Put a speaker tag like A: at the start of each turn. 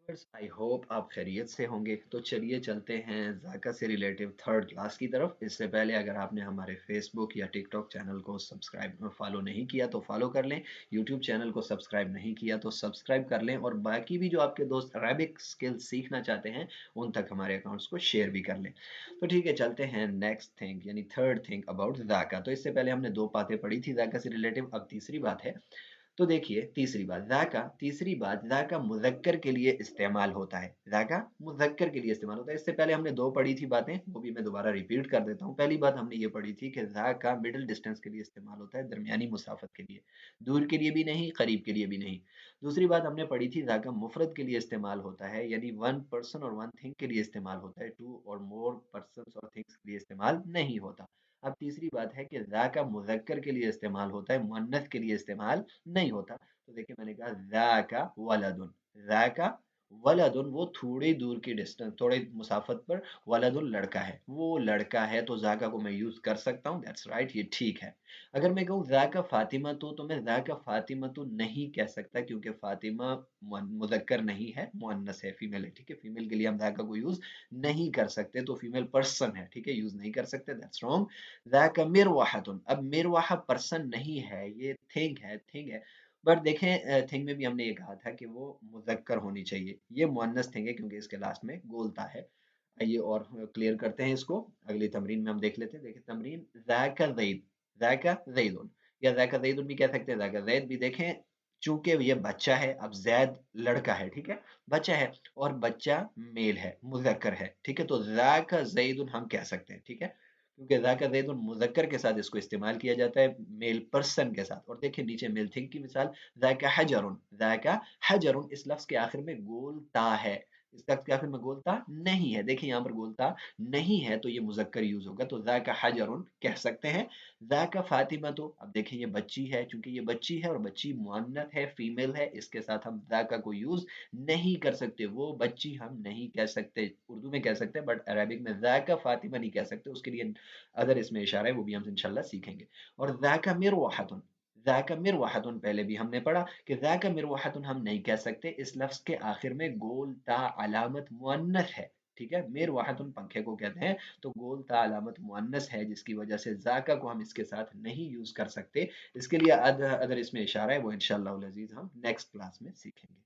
A: I hope आप खैरियत से होंगे। तो चलिए चलते हैं ज़ाका से रिलेटिव थर्ड क्लास की तरफ। इससे पहले अगर आपने हमारे फेसबुक या टिकटॉक चैनल को सब्सक्राइब फॉलो नहीं किया तो फॉलो कर लें, यूट्यूब चैनल को सब्सक्राइब नहीं किया तो सब्सक्राइब कर लें, और बाकी भी जो आपके दोस्त अरेबिक स्किल्स सीखना चाहते हैं उन तक हमारे अकाउंट्स को शेयर भी कर लें। तो ठीक है, चलते हैं नेक्स्ट थिंग यानी थर्ड थिंग अबाउट ज़ाका। तो इससे पहले हमने दो बातें पढ़ी थी ज़ाका से रिलेटिव, अब तीसरी बात है। तो देखिए तीसरी बात ज़ाका, तीसरी बात ज़ाका मुज़क्कर के लिए इस्तेमाल होता है। ज़ाका मुज़क्कर के लिए इस्तेमाल होता है। इससे पहले हमने दो पढ़ी थी बातें, वो भी मैं दोबारा रिपीट कर देता हूँ। पहली बात हमने ये पढ़ी थी कि ज़ाका मिडिल डिस्टेंस के लिए इस्तेमाल होता है, दरमियानी मुसाफत के लिए, दूर के लिए भी नहीं, करीब के लिए भी नहीं। दूसरी बात हमने पढ़ी थी ज़ाका मुफरद के लिए इस्तेमाल होता है, यानी वन पर्सन और वन थिंग के लिए इस्तेमाल होता है, टू और मोर पर्सन्स और थिंग्स के लिए इस्तेमाल नहीं होता। अब तीसरी बात है कि ज़ाका मुज़क्कर के लिए इस्तेमाल होता है, मुअन्नस के लिए इस्तेमाल नहीं होता। तो देखिए मैंने कहा ज़ाका वलदुन, ज़ाका वलदुन वो थोड़ी दूर की डिस्टेंस, थोड़ी मुसाफत पर, वलदुन लड़का है, वो लड़का है, तो ज़ाका को मैं यूज कर सकता हूँ, दैट्स राइट, ये ठीक है। अगर मैं कहूँ ज़ाका फातिमा तो मैं ज़ाका फातिमा तो नहीं कह सकता, क्योंकि फातिमा मुज़क्कर नहीं है, मुअन्नस है, फीमेल है, ठीक है। फीमेल के लिए हम ज़ाका को यूज नहीं कर सकते, तो फीमेल पर्सन है, ठीक है, यूज नहीं कर सकते, दैट्स रॉन्ग। ज़ाका मिरवाहतुन, अब मिरवाहा पर्सन नहीं है, ये थिंग है, थिंग है। बट देखें थिंग में भी हमने ये कहा था कि वो मुज़क्कर होनी चाहिए, ये मुअन्नस थिंग है क्योंकि इसके लास्ट में गोलता है। आइए और क्लियर करते हैं इसको, अगली तमरीन में हम देख लेते हैं। देखिए तमरीन ज़ाका ज़ैद, ज़ाका ज़ैदुन, या ज़ाका ज़ैदुन भी कह सकते हैं, ज़ाका ज़ैद भी। देखें चूंकि ये बच्चा है, अब ज़ैद लड़का है, ठीक है, बच्चा है, और बच्चा मेल है, मुज़क्कर है, ठीक है, तो ज़ाका ज़ैदुन हम कह सकते हैं, ठीक है, क्योंकि ज़ाका ज़ैदुन मुज़क्कर के साथ इसको इस्तेमाल किया जाता है, मेल पर्सन के साथ। और देखिए नीचे मेल थिंग की मिसाल, ज़ाका हजरुन, ज़ाका हजरुन, इस लफ्ज़ के आखिर में गोल ता है, इस लफ्ज़ के आखिर में गोल ता नहीं है। देखिए यहाँ पर गोल ता नहीं है, तो ये मुज़क्कर यूज़ होगा, तो ज़ाका हजरुन कह सकते हैं। ज़ाका फातिमा, तो अब देखिए ये बच्ची है, चूंकि ये बच्ची है और बच्ची मुअन्नथ है, फीमेल है, इसके साथ हम ज़ाका को यूज़ नहीं कर सकते, वो बच्ची हम नहीं कह सकते। उर्दू में कह सकते हैं, बट अरबिक में ज़ाका फातिमा नहीं कह सकते, उसके लिए अदर इसमें इशारा है, वो भी हम इंशाल्लाह सीखेंगे। और ज़ाका मिरवाहतुन, ज़ाका मिरवाहतुन पहले भी हमने पढ़ा कि ज़ाका मिरवाहतुन हम नहीं कह सकते, इस लफ्ज़ के आखिर में गोल ता अलामत मुअन्नस है, ठीक है। मिरवाहतुन पंखे को कहते हैं, तो गोल ता अलामत मुअन्नस है, जिसकी वजह से ज़ाका को हम इसके साथ नहीं यूज़ कर सकते। इसके लिए अदर इसमें इशारा है, वो इंशाल्लाह अज़ीज़ हम नेक्स्ट क्लास में सीखेंगे।